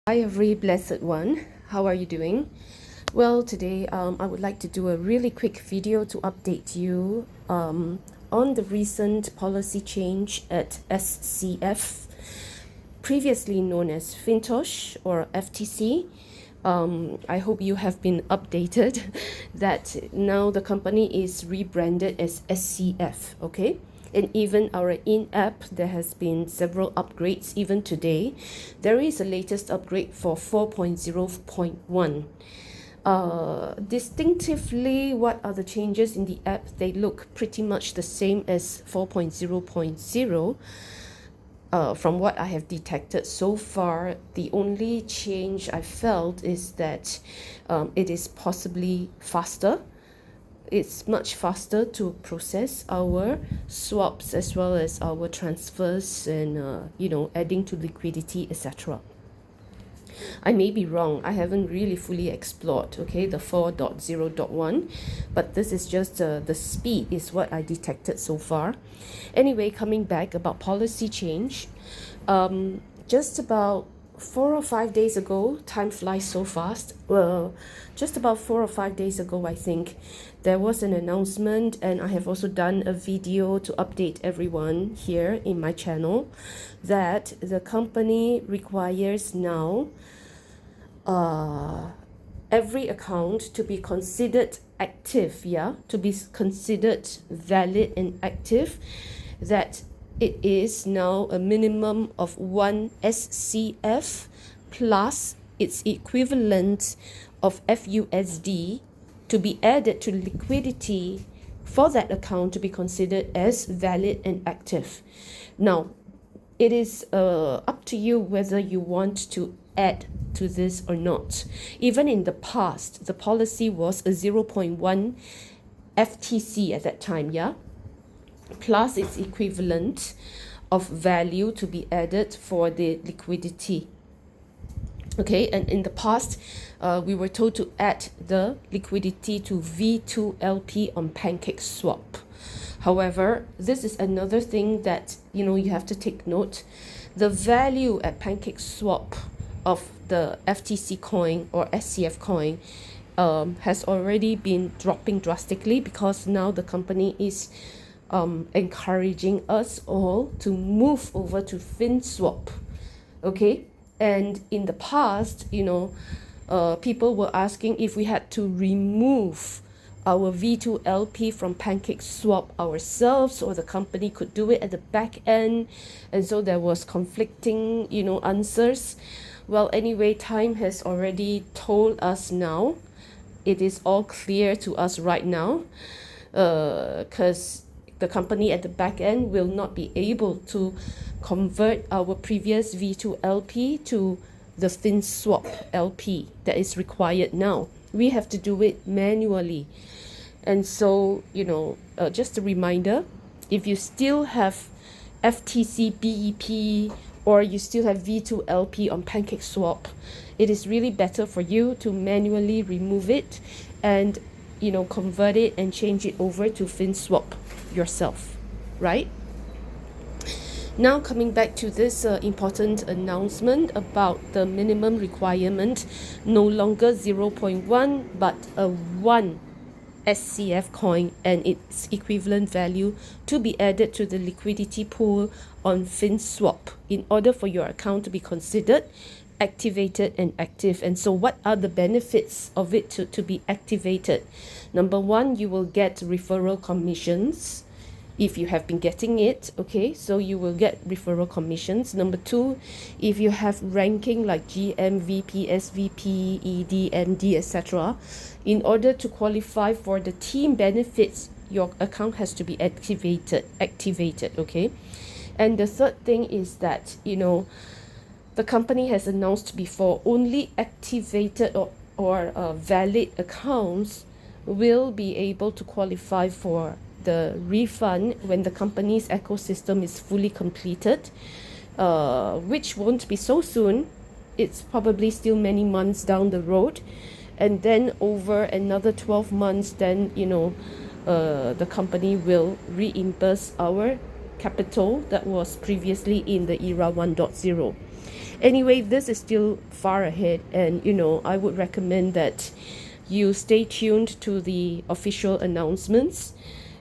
Hi, every blessed one. How are you doing? Well, today I would like to do a really quick video to update you on the recent policy change at SCF, previously known as FINTOCH or FTC. I hope you have been updated that now the company is rebranded as SCF, okay? And even our in-app, there has been several upgrades even today. There is a latest upgrade for 4.0.1. Distinctively, what are the changes in the app? They look pretty much the same as 4.0.0. From what I have detected so far, the only change I felt is that it is possibly faster. It's much faster to process our swaps as well as our transfers and adding to liquidity, etc. I may be wrong. I haven't really fully explored, okay, the 4.0.1, but this is just the speed is what I detected so far. Anyway, coming back about policy change, just about 4 or 5 days ago, time flies so fast. Well, just about 4 or 5 days ago, I think, there was an announcement, and I have also done a video to update everyone here in my channel that the company requires now every account to be considered active, to be considered valid and active, that it is now a minimum of 1 SCF plus its equivalent of FUSD to be added to liquidity for that account to be considered as valid and active. Now, it is up to you whether you want to add to this or not. Even in the past, the policy was a 0.1 FTC at that time, plus its equivalent of value to be added for the liquidity. Okay, and in the past, we were told to add the liquidity to V2 LP on Pancake Swap. However, this is another thing that you have to take note. The value at Pancake Swap of the FTC coin or SCF coin has already been dropping drastically because now the company is encouraging us all to move over to FinSwap. Okay, and in the past, people were asking if we had to remove our V2 LP from Pancake Swap ourselves, or the company could do it at the back end, and so there was conflicting answers. Well, anyway, time has already told us now. It is all clear to us right now, because the company at the back end will not be able to convert our previous V2 LP to the FinSwap LP that is required now. We have to do it manually. And so, just a reminder, if you still have FTC BEP or you still have V2 LP on Pancake Swap, it is really better for you to manually remove it and convert it and change it over to FinSwap yourself, right? Now, coming back to this important announcement about the minimum requirement, no longer 0.1 but a 1 SCF coin and its equivalent value to be added to the liquidity pool on FinSwap in order for your account to be considered activated and active. And so what are the benefits of it to be activated? Number one, you will get referral commissions if you have been getting it, okay, so you will get referral commissions. Number two, if you have ranking like GM, VP, SVP, ED, MD, etc., in order to qualify for the team benefits, your account has to be activated, okay. And the third thing is that the company has announced before, only activated or valid accounts will be able to qualify for the refund when the company's ecosystem is fully completed, which won't be so soon. It's probably still many months down the road, and then over another 12 months, then the company will reimburse our capital that was previously in the era 1.0. Anyway, this is still far ahead, and I would recommend that you stay tuned to the official announcements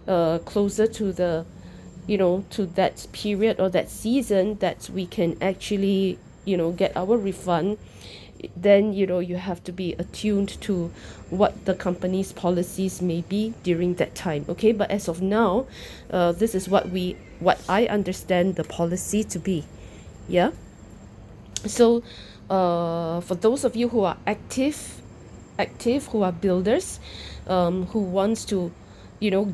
closer to the to that period or that season that we can actually get our refund. Then you have to be attuned to what the company's policies may be during that time. Okay, but as of now, this is what I understand the policy to be. Yeah. So for those of you who are active, who are builders, who wants to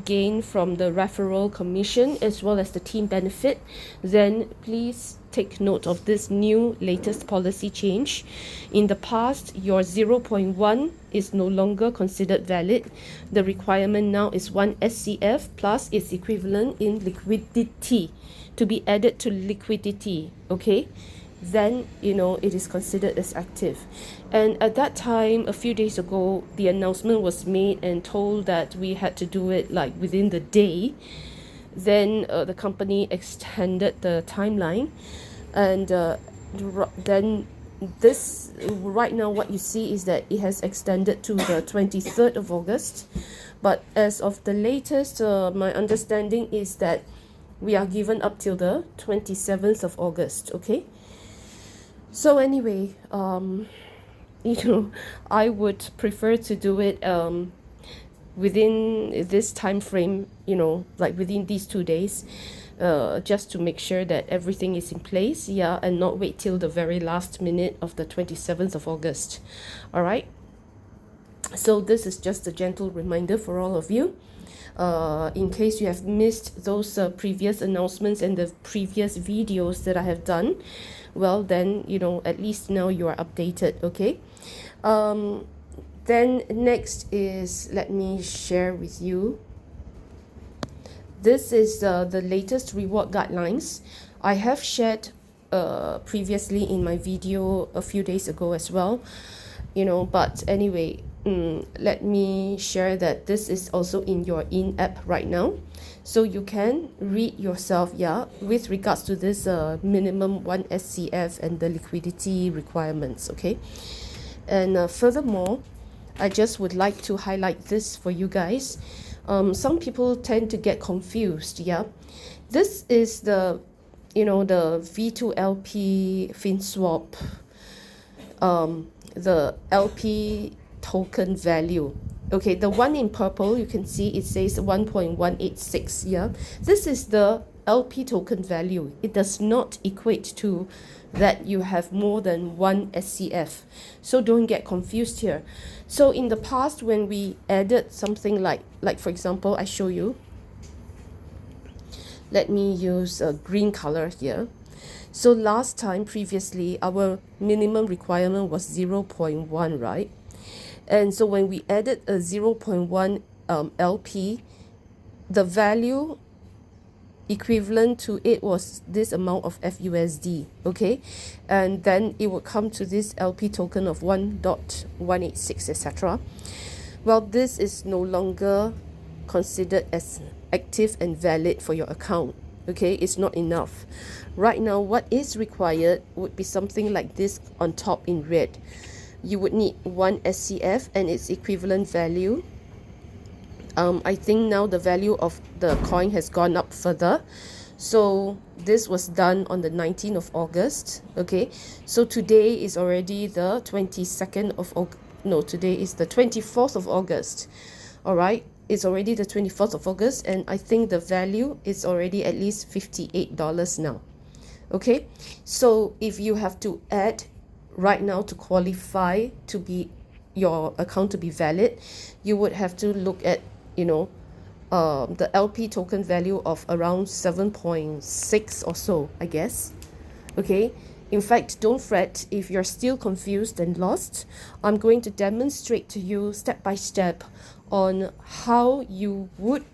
gain from the referral commission as well as the team benefit, then please take note of this new latest policy change. In the past, your 0.1 is no longer considered valid. The requirement now is 1 SCF plus its equivalent in liquidity to be added to liquidity. Okay, then it is considered as active. And at that time, a few days ago, the announcement was made and told that we had to do it like within the day. Then the company extended the timeline, and then this right now what you see is that it has extended to the 23rd of August. But as of the latest, my understanding is that we are given up till the 27th of August. Okay, so anyway, I would prefer to do it within this time frame, like within these 2 days, just to make sure that everything is in place, yeah, and not wait till the very last minute of the 27th of August. All right. So this is just a gentle reminder for all of you. In case you have missed those previous announcements and the previous videos that I have done, well then at least now you are updated. Okay. Then next is, let me share with you, this is the latest reward guidelines. I have shared previously in my video a few days ago as well, but anyway, let me share that this is also in your in-app right now, so you can read yourself, yeah, with regards to this minimum 1 SCF and the liquidity requirements. Okay, and furthermore, I just would like to highlight this for you guys. Some people tend to get confused. Yeah, this is the the V2 LP FinSwap, the LP token value. Okay, the one in purple, you can see it says 1.186. yeah, this is the LP token value. It does not equate to that you have more than 1 SCF, so don't get confused here. So in the past, when we added something like for example, I show you, let me use a green color here. So last time, previously, our minimum requirement was 0.1, right? And so when we added a 0.1 LP, the value equivalent to it was this amount of FUSD. Okay, and then it would come to this LP token of 1.186, etc. Well, this is no longer considered as active and valid for your account. Okay, it's not enough. Right now, what is required would be something like this on top in red. You would need 1 SCF and its equivalent value. I think now the value of the coin has gone up further. So this was done on the 19th of August. Okay, so today is already the 22nd of August. No, today is the 24th of August. All right, it's already the 24th of August, and I think the value is already at least $58 now. Okay, so if you have to add right now to qualify to be your account to be valid, you would have to look at the LP token value of around 7.6 or so, I guess. Okay, in fact, don't fret if you're still confused and lost. I'm going to demonstrate to you step by step on how you would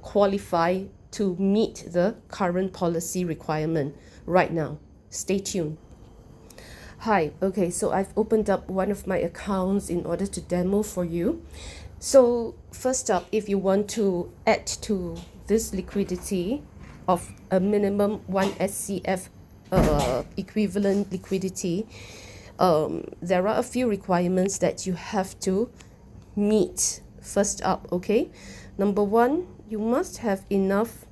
qualify to meet the current policy requirement right now. Stay tuned. Hi, okay, so I've opened up one of my accounts in order to demo for you. So first up, if you want to add to this liquidity of a minimum 1 SCF equivalent liquidity, there are a few requirements that you have to meet. First up, okay, number one, you must have enough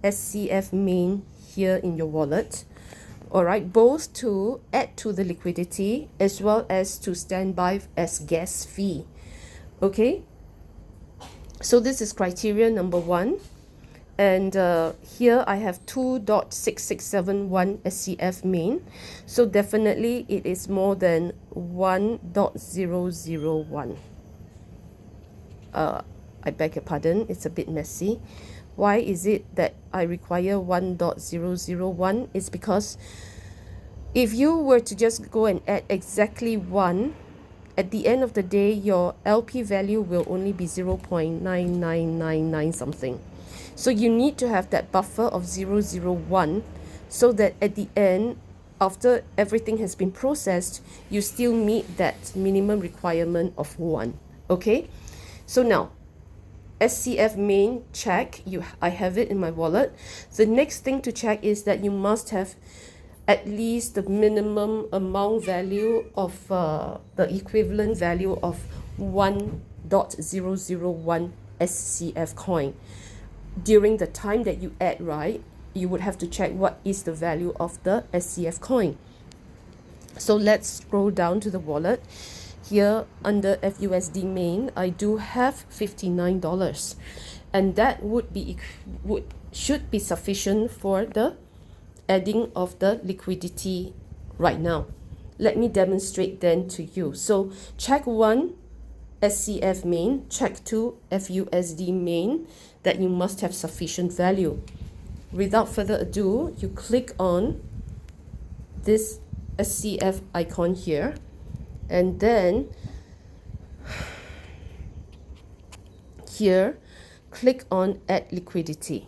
SCF main here in your wallet, all right, both to add to the liquidity as well as to stand by as gas fee. Okay, so this is criteria number one. And here I have 2.6671 SCF main, so definitely it is more than 1.001. I beg your pardon, it's a bit messy. Why is it that I require 1.001? It's because if you were to just go and add exactly 1, at the end of the day, your LP value will only be 0.9999 something. So you need to have that buffer of 0.001 so that at the end, after everything has been processed, you still meet that minimum requirement of 1. Okay? So now, SCF main check, I have it in my wallet. The next thing to check is that you must have at least the minimum amount value of the equivalent value of 1.001 SCF coin. During the time that you add, right, you would have to check what is the value of the SCF coin. So let's scroll down to the wallet. Here under FUSD main, I do have $59, and that should be sufficient for the adding of the liquidity right now. Let me demonstrate then to you. So check 1 SCF main, check 2 FUSD main, that you must have sufficient value. Without further ado, you click on this SCF icon here, and then here click on add liquidity.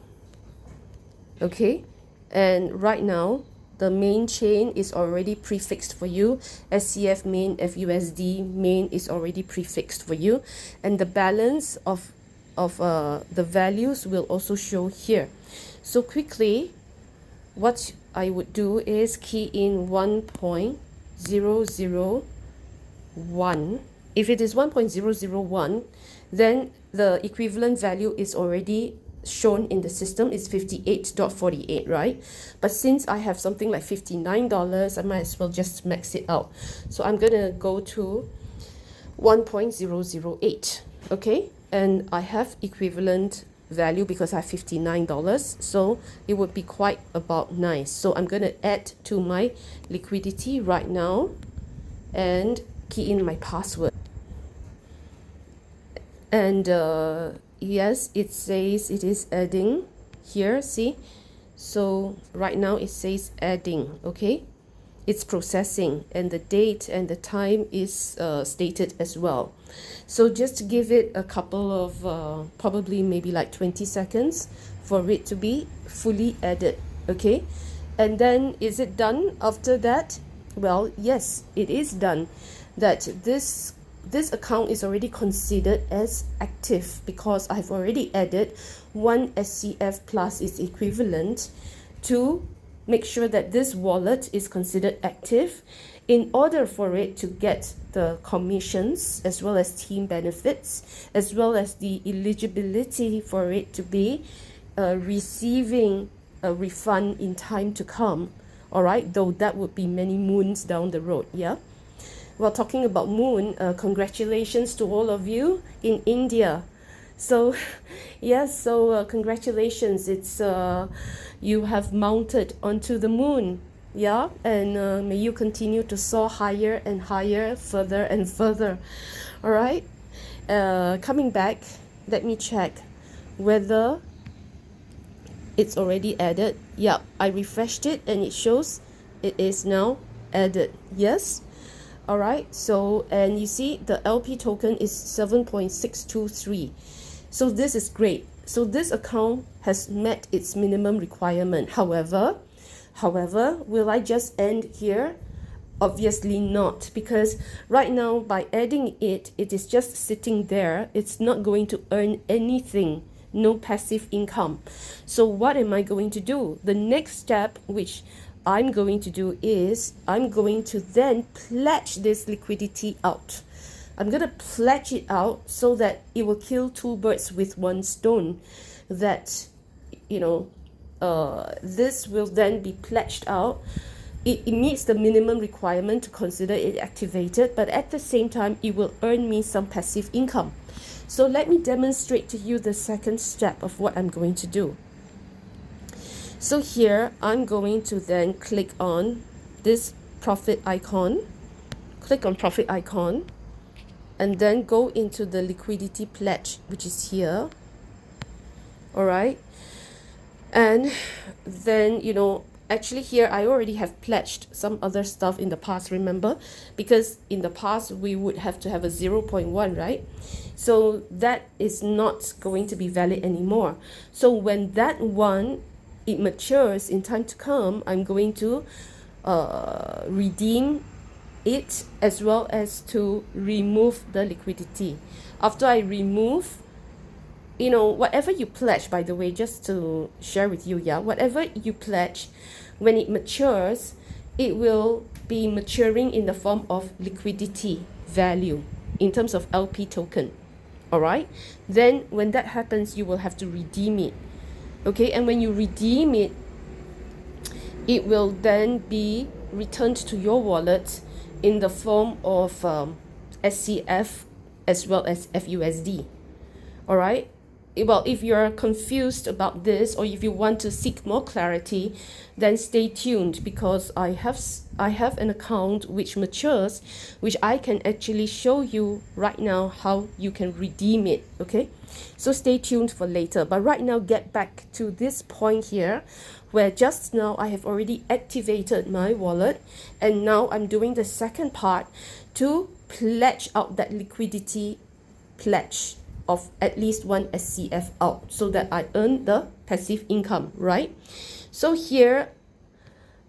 Okay, and right now the main chain is already prefixed for you. SCF main, FUSD main is already prefixed for you, and the balance of the values will also show here. So quickly, what I would do is key in 1.001. If it is 1.001, then the equivalent value is already shown in the system. It's 58.48, right? But since I have something like $59, I might as well just max it out. So I'm gonna go to 1.008. Okay, and I have equivalent value because I have $59, so it would be quite about nice. So I'm going to add to my liquidity right now and key in my password. And yes, it says it is adding here, see? So right now it says adding, okay? It's processing, and the date and the time is stated as well. So just give it a couple of probably maybe like 20 seconds for it to be fully added, okay? And then is it done after that? Well, yes, it is done. That this account is already considered as active because I've already added 1 SCF plus its equivalent to make sure that this wallet is considered active in order for it to get the commissions as well as team benefits, as well as the eligibility for it to be receiving a refund in time to come. All right, though that would be many moons down the road. Yeah. Well, talking about moon, congratulations to all of you in India. So yes, so congratulations, it's you have mounted onto the moon, yeah, and may you continue to soar higher and higher, further and further. All right, coming back, let me check whether it's already added. Yeah, I refreshed it and it shows it is now added. Yes. All right, so and you see the LP token is 7.623. So this is great. So this account has met its minimum requirement. However, will I just end here? Obviously not, because right now by adding it is just sitting there. It's not going to earn anything, no passive income. So what am I going to do? The next step, which I'm going to do is I'm going to then pledge this liquidity out. I'm going to pledge it out so that it will kill two birds with one stone. That, you know, this will then be pledged out. It meets the minimum requirement to consider it activated, but at the same time, it will earn me some passive income. So let me demonstrate to you the second step of what I'm going to do. So here, I'm going to then click on this profit icon, click on profit icon, and then go into the liquidity pledge, which is here. All right. And then, you know, actually here, I already have pledged some other stuff in the past, remember? Because in the past, we would have to have a 0.1, right? So that is not going to be valid anymore. So when that one, it matures in time to come, I'm going to redeem it as well as to remove the liquidity. After I remove, you know, whatever you pledge, by the way, just to share with you, yeah, whatever you pledge, when it matures, it will be maturing in the form of liquidity value in terms of LP token. All right. Then when that happens, you will have to redeem it. Okay. And when you redeem it, it will then be returned to your wallet in the form of SCF as well as FUSD. All right. Well, if you're confused about this, or if you want to seek more clarity, then stay tuned, because I have an account which matures, which I can actually show you right now how you can redeem it. Okay, so stay tuned for later. But right now, get back to this point here, where just now I have already activated my wallet, and now I'm doing the second part to pledge out that liquidity pledge of at least one SCF out, so that I earn the passive income, right? So here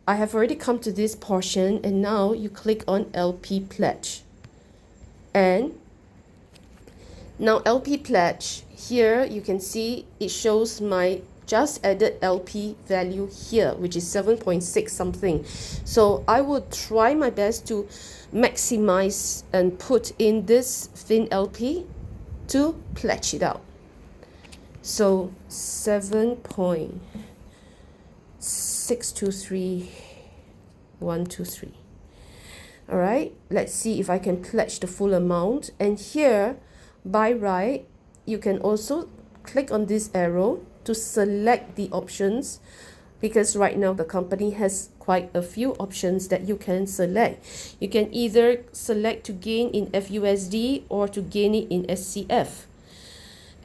I have already come to this portion, and now you click on LP pledge, and now LP pledge here, you can see it shows my just added LP value here, which is 7.6 something. So I will try my best to maximize and put in this FinLP to pledge it out. So 7.623123. All right, let's see if I can pledge the full amount. And here, by right, you can also click on this arrow to select the options, because right now the company has quite a few options that you can select. You can either select to gain in FUSD or to gain it in SCF.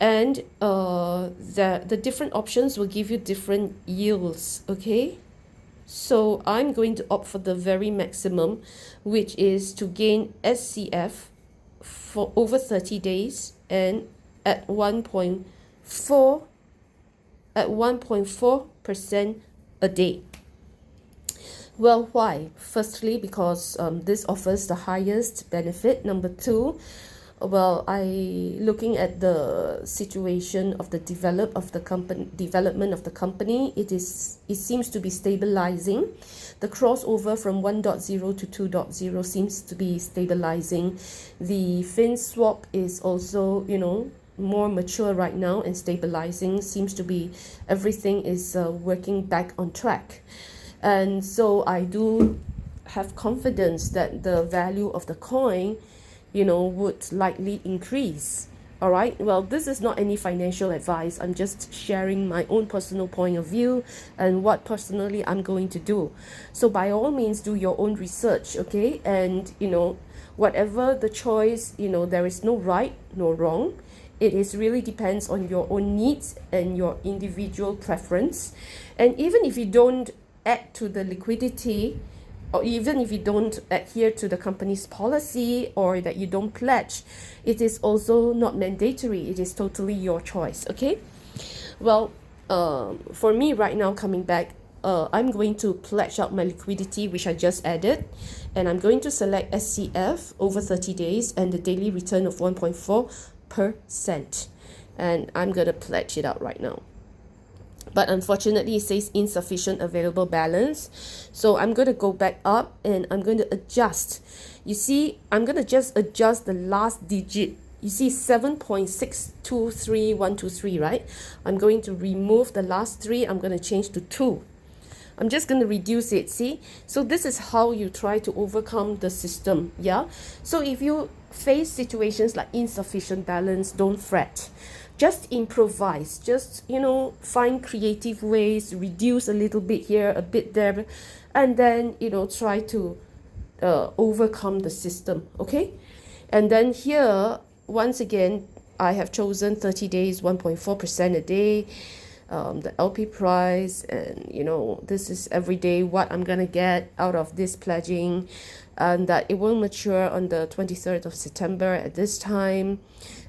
And the different options will give you different yields, okay? So I'm going to opt for the very maximum, which is to gain SCF for over 30 days and at 1.4% a day. Well, why? Firstly, because this offers the highest benefit. Number two, well, looking at the situation of the development of the company, it seems to be stabilizing. The crossover from 1.0 to 2.0 seems to be stabilizing. The FinSwap is also, you know, more mature right now and stabilizing. Seems to be everything is working back on track. And so I do have confidence that the value of the coin, you know, would likely increase. All right. Well, this is not any financial advice. I'm just sharing my own personal point of view and what personally I'm going to do. So by all means, do your own research. Okay. And, you know, whatever the choice, you know, there is no right, no wrong. It is really depends on your own needs and your individual preference. And even if you don't add to the liquidity, or even if you don't adhere to the company's policy, or that you don't pledge, it is also not mandatory. It is totally your choice. Okay. Well, for me right now, coming back, I'm going to pledge out my liquidity, which I just added, and I'm going to select SCF over 30 days and the daily return of 1.4%, and I'm gonna pledge it out right now. but unfortunately it says insufficient available balance. So I'm going to go back up and I'm going to adjust. You see, I'm going to just adjust the last digit. You see 7.623123, right? I'm going to remove the last 3. I'm going to change to 2. I'm just going to reduce it, see? So this is how you try to overcome the system, yeah? So if you face situations like insufficient balance, don't fret. Just improvise. Just, you know, find creative ways, reduce a little bit here, a bit there, and then, you know, try to overcome the system, okay? And then here, once again, I have chosen 30 days, 1.4% a day. The LP price, and you know, this is every day what I'm gonna get out of this pledging, and that it will mature on the 23rd of September at this time,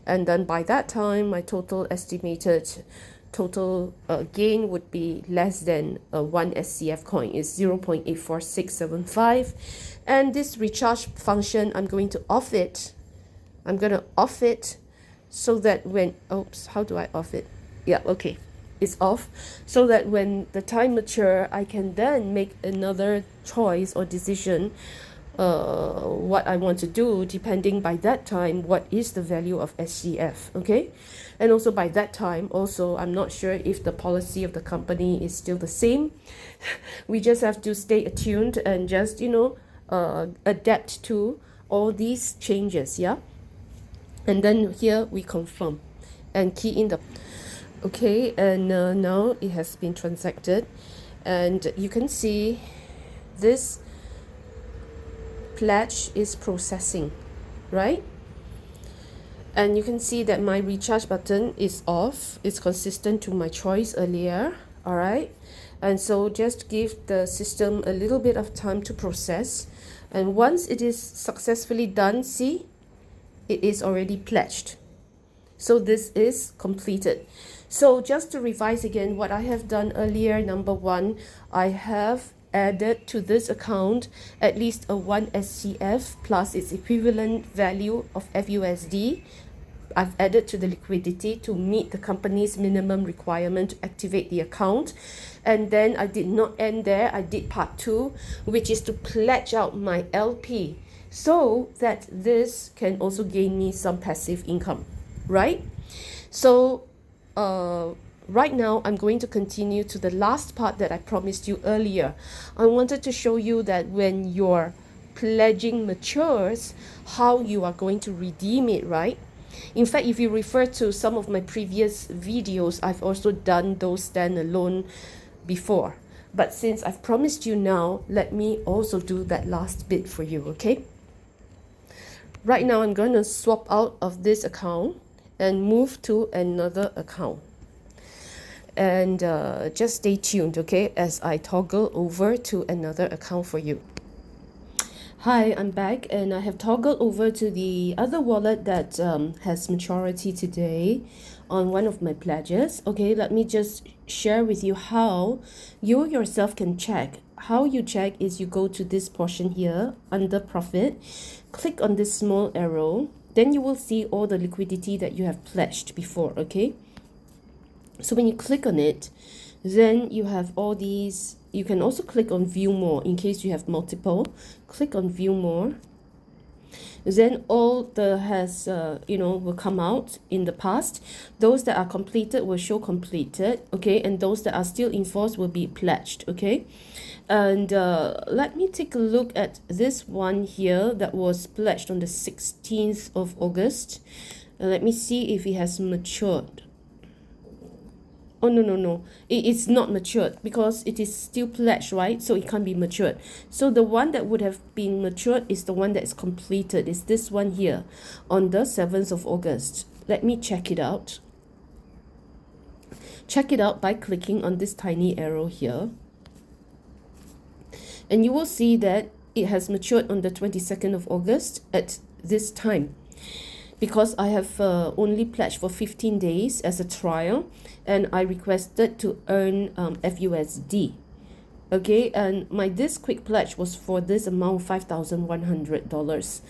and then by that time my total estimated total gain would be less than 1 SCF coin, is 0.84675. And this recharge function, I'm going to off it. I'm gonna off it so that when, oops, how do I off it? Yeah, okay, is off, so that when the time mature, I can then make another choice or decision what I want to do, depending by that time what is the value of SCF, okay? And also by that time, also I'm not sure if the policy of the company is still the same. We just have to stay attuned and just, you know, adapt to all these changes, yeah? And then here we confirm and key in the, okay, and now it has been transacted, and you can see this pledge is processing, right? And you can see that my recharge button is off. It's consistent to my choice earlier, all right? And so just give the system a little bit of time to process, and once it is successfully done, see, it is already pledged. So this is completed. So just to revise again what I have done earlier, number 1, I have added to this account at least a 1 SCF plus its equivalent value of FUSD. I've added to the liquidity to meet the company's minimum requirement to activate the account. And then I did not end there. I did part 2, which is to pledge out my LP so that this can also gain me some passive income, right? So right now I'm going to continue to the last part that I promised you earlier. I wanted to show you that when your pledging matures, how you are going to redeem it, right? In fact, if you refer to some of my previous videos, I've also done those standalone before. But since I've promised you now, let me also do that last bit for you, okay? Right now I'm going to swap out of this account and move to another account, and just stay tuned, okay, as I toggle over to another account for you. Hi, I'm back, and I have toggled over to the other wallet that has maturity today on one of my pledges. Okay, let me just share with you how you yourself can check. How you check is you go to this portion here under profit, click on this small arrow, then you will see all the liquidity that you have pledged before, okay? So when you click on it, then you have all these. You can also click on view more in case you have multiple. Click on view more. Then all the has, will come out in the past. Those that are completed will show completed, okay? And those that are still in force will be pledged, okay? And let me take a look at this one here that was pledged on the 16th of August. Let me see if it has matured. Oh, no. It's not matured because it is still pledged, right? So it can't be matured. So the one that would have been matured is the one that is completed. It's this one here on the 7th of August. Let me check it out. Check it out by clicking on this tiny arrow here. And you will see that it has matured on the 22nd of August at this time. Because I have only pledged for 15 days as a trial, and I requested to earn FUSD. Okay, and this quick pledge was for this amount, $5,100.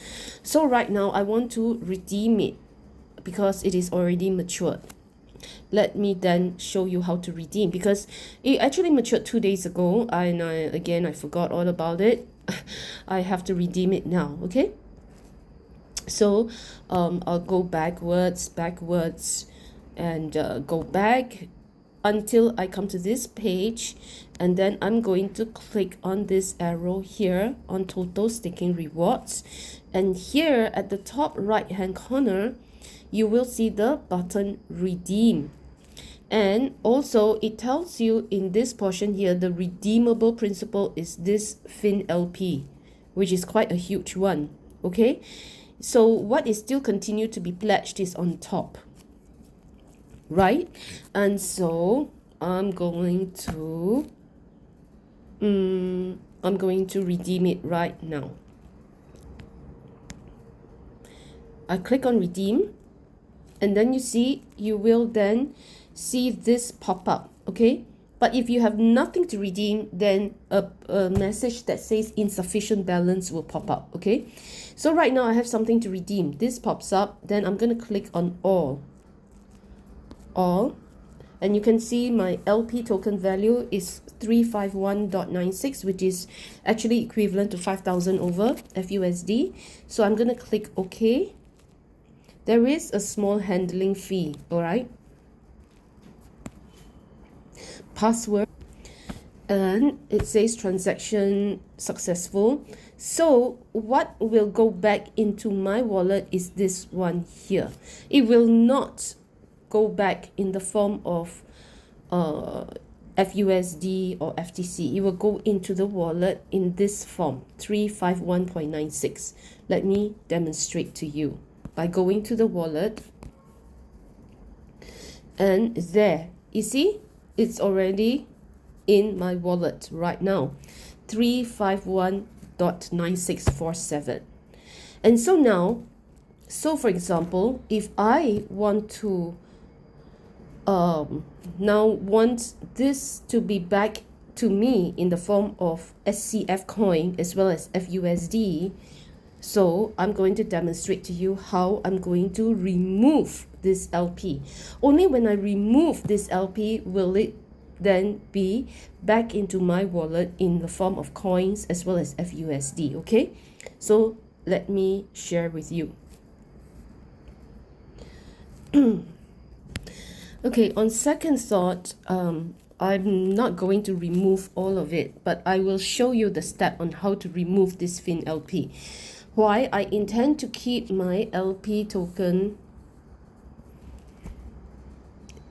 So right now I want to redeem it because it is already matured. let me then show you how to redeem, because it actually matured 2 days ago, and I forgot all about it. I have to redeem it now. Okay, so I'll go backwards, and go back until I come to this page, and then I'm going to click on this arrow here on total staking rewards, and here at the top right hand corner you will see the button redeem. And also it tells you in this portion here the redeemable principal is this FIN LP, which is quite a huge one. Okay, so what is still continue to be pledged is on top, right? And so I'm going to redeem it right now. I click on redeem, and then you will then see this pop up. Okay, but if you have nothing to redeem, then a message that says insufficient balance will pop up. Okay, so right now I have something to redeem. This pops up, then I'm going to click on all, and you can see my LP token value is 351.96, which is actually equivalent to 5,000 over FUSD. So I'm going to click OK. There is a small handling fee, all right? Password, and it says transaction successful. So what will go back into my wallet is this one here. It will not go back in the form of FUSD or FTC. It will go into the wallet in this form, 351.96. Let me demonstrate to you by going to the wallet, and there you see it's already in my wallet right now, 351.9647. And so now, for example, if I want to now want this to be back to me in the form of SCF coin as well as FUSD, so I'm going to demonstrate to you how I'm going to remove this LP. Only when I remove this LP will it then be back into my wallet in the form of coins as well as FUSD. Okay, so let me share with you. Okay, on second thought, I'm not going to remove all of it, but I will show you the step on how to remove this FIN LP. Why? I intend to keep my LP token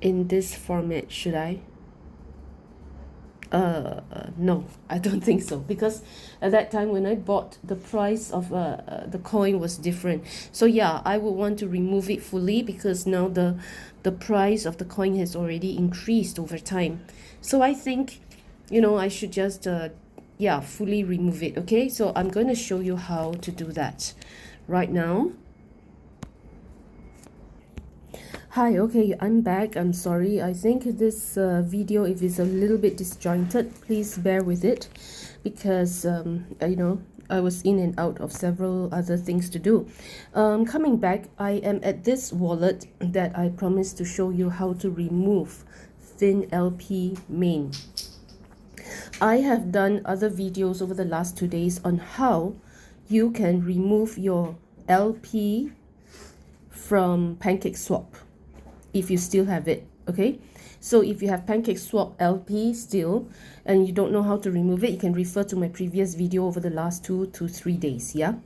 in this format. Should I? No, I don't think so, because at that time when I bought, the price of the coin was different. So yeah, I would want to remove it fully, because now the price of the coin has already increased over time. So I think, you know, I should just yeah, fully remove it. Okay, so I'm going to show you how to do that right now. Hi, okay, I'm back. I'm sorry. I think this video, if it's a little bit disjointed, please bear with it, because you know, I was in and out of several other things to do. Coming back, I am at this wallet that I promised to show you how to remove FIN LP main. I have done other videos over the last 2 days on how you can remove your LP from PancakeSwap if you still have it. Okay, so if you have PancakeSwap LP still and you don't know how to remove it, you can refer to my previous video over the last 2 to 3 days. Yeah,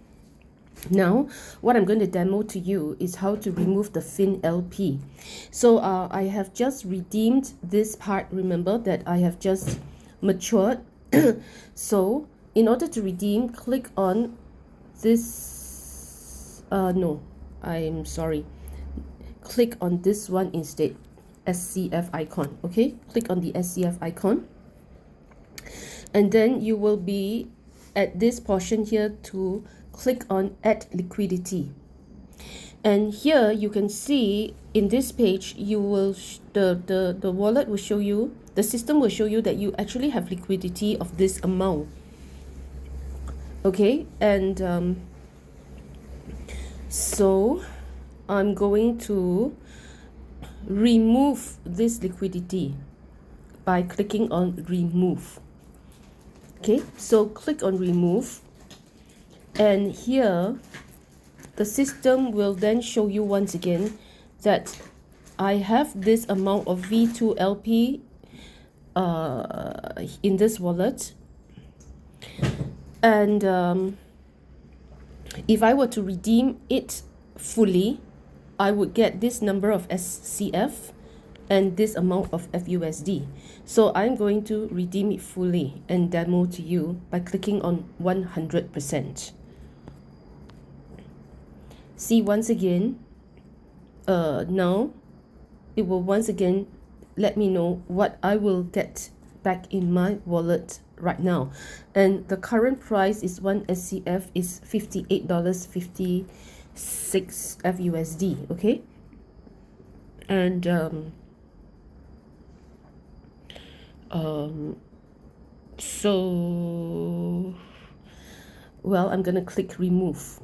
now what I'm going to demo to you is how to remove the FIN LP. So I have just redeemed this part. Remember that I have just matured. So in order to redeem, click on this no, I'm sorry, click on this one instead, SCF icon. Okay, click on the SCF icon, and then you will be at this portion here to click on add liquidity. And here you can see in this page, you will the wallet will show you, the system will show you that you actually have liquidity of this amount. Okay, and so I'm going to remove this liquidity by clicking on remove. Okay, so click on remove, and here the system will then show you once again that I have this amount of V2 LP in this wallet, and if I were to redeem it fully, I would get this number of SCF and this amount of FUSD. So I'm going to redeem it fully and demo to you by clicking on 100%. See, once again, now it will once again let me know what I will get back in my wallet right now, and the current price is 1 SCF is $58.56 FUSD. Okay, and so well, I'm gonna click remove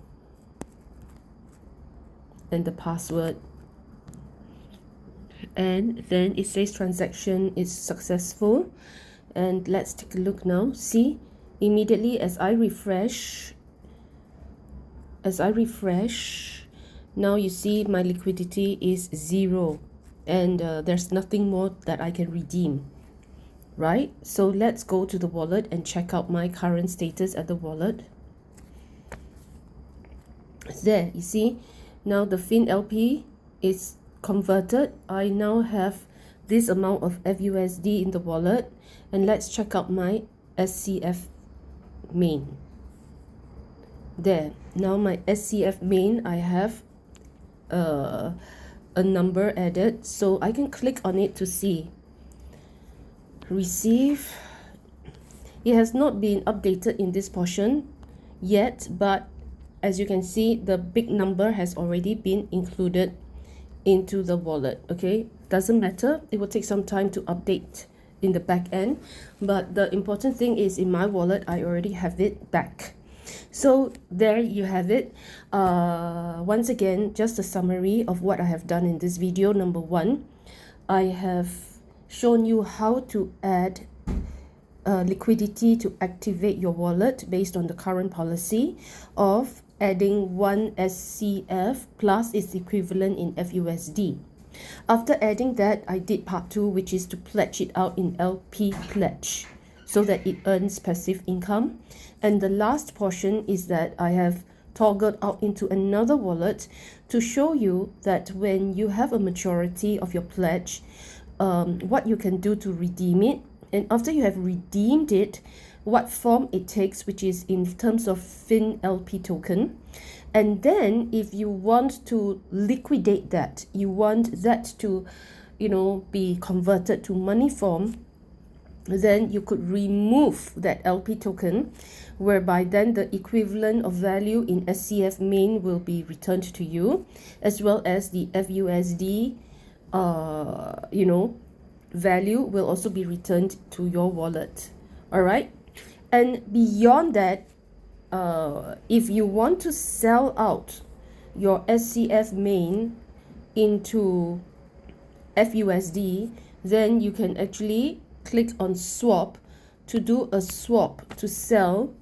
and the password, and then it says transaction is successful. And let's take a look now. See, immediately as I refresh, now you see my liquidity is 0, and there's nothing more that I can redeem, right? So let's go to the wallet and check out my current status at the wallet. There, you see, now the FINTOCH LP is converted. I now have this amount of FUSD in the wallet, and let's check out my SCF main. There, now my SCF main, I have a number added, so I can click on it to see. Receive. It has not been updated in this portion yet, but as you can see, the big number has already been included into the wallet. Okay, doesn't matter, it will take some time to update in the back end, but the important thing is in my wallet I already have it back. So there you have it. Once again, just a summary of what I have done in this video. Number one, I have shown you how to add liquidity to activate your wallet based on the current policy of adding 1 SCF plus its equivalent in FUSD. After adding that, I did part 2, which is to pledge it out in LP pledge so that it earns passive income. And the last portion is that I have toggled out into another wallet to show you that when you have a maturity of your pledge, what you can do to redeem it, and after you have redeemed it, what form it takes, which is in terms of FINTOCH LP token. And then if you want to liquidate that, you want that to, be converted to money form, then you could remove that LP token, whereby then the equivalent of value in SCF main will be returned to you, as well as the FUSD value will also be returned to your wallet. All right, and beyond that, if you want to sell out your SCF main into FUSD, then you can actually click on swap to do a swap to sell.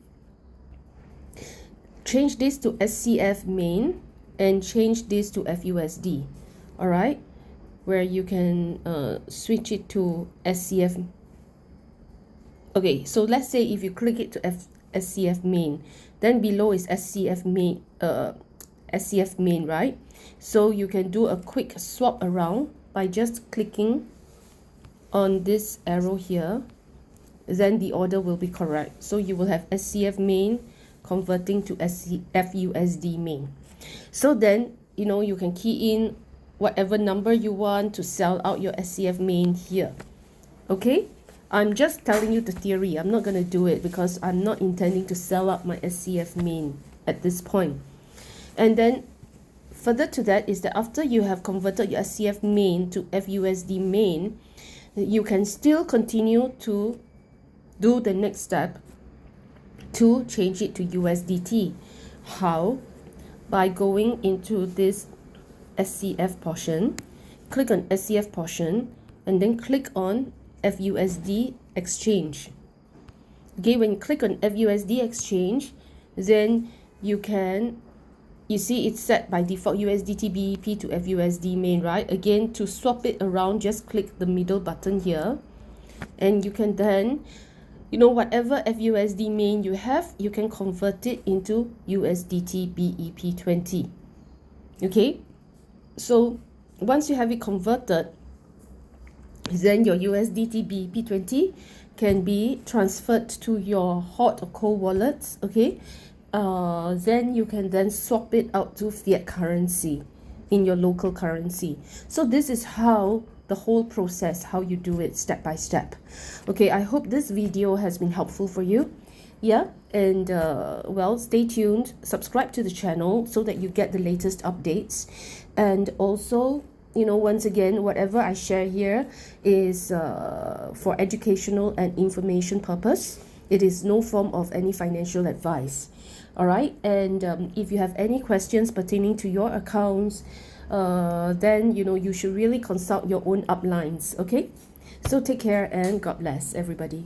Change this to SCF main and change this to FUSD. All right, where you can switch it to SCF. Okay, so let's say if you click it to SCF main, then below is SCF main, right? So you can do a quick swap around by just clicking on this arrow here, then the order will be correct. So you will have SCF main converting to FUSD main. So then, you can key in whatever number you want to sell out your SCF main here. Okay, I'm just telling you the theory. I'm not going to do it because I'm not intending to sell out my SCF main at this point. And then further to that is that after you have converted your SCF main to FUSD main, you can still continue to do the next step to change it to USDT. How? By going into this SCF portion, click on SCF portion, and then click on FUSD exchange. Okay, when you click on FUSD exchange, then you see it's set by default USDT BEP to FUSD main, right? Again, to swap it around, just click the middle button here, and you can then, whatever FUSD main you have, you can convert it into USDT BEP20. Okay, so once you have it converted, then your USDT BEP20 can be transferred to your hot or cold wallets. Okay, then you can then swap it out to fiat currency in your local currency. So this is how the whole process, how you do it step by step. Okay, I hope this video has been helpful for you. Yeah, and well, stay tuned, subscribe to the channel so that you get the latest updates. And also, once again, whatever I share here is for educational and information purpose. It is no form of any financial advice. All right, and if you have any questions pertaining to your accounts, then you should really consult your own uplines. Okay, so take care and God bless everybody.